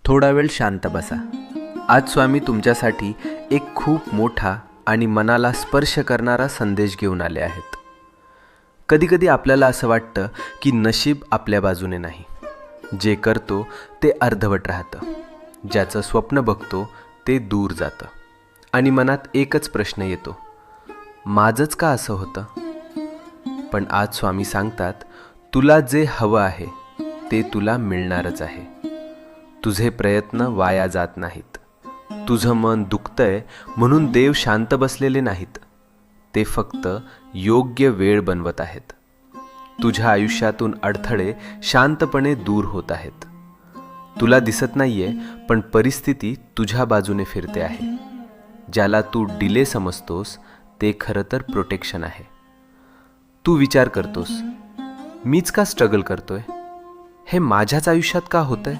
थोडा वेळ शांत बसा. आज स्वामी तुमच्यासाठी एक खूप मोठा आणि मनाला स्पर्श करणारा संदेश घेऊन आले आहेत. कधीकधी आपल्याला असं वाटतं की नशीब आपल्या बाजूने नाही. जे करतो ते अर्धवट राहतं, ज्याचं स्वप्न बघतो ते दूर जातं आणि मनात एकच प्रश्न येतो, माझंच का असं होतं? पण आज स्वामी सांगतात, तुला जे हवं आहे ते तुला मिळणारच आहे. तुझे प्रयत्न वाया जात नाहीत. तुझं मन दुखतंय म्हणून देव शांत बसलेले नाहीत. ते फक्त योग्य वेळ बनवत आहेत. तुझ्या आयुष्यातून अडथळे शांतपणे दूर होत आहेत. तुला दिसत नाहीये, पण परिस्थिती तुझ्या बाजूने फिरते आहे. ज्याला तू डिले समजतोस ते खरं तर प्रोटेक्शन आहे. तू विचार करतोस, मीच का स्ट्रगल करतोय? हे माझ्याच आयुष्यात का होतंय?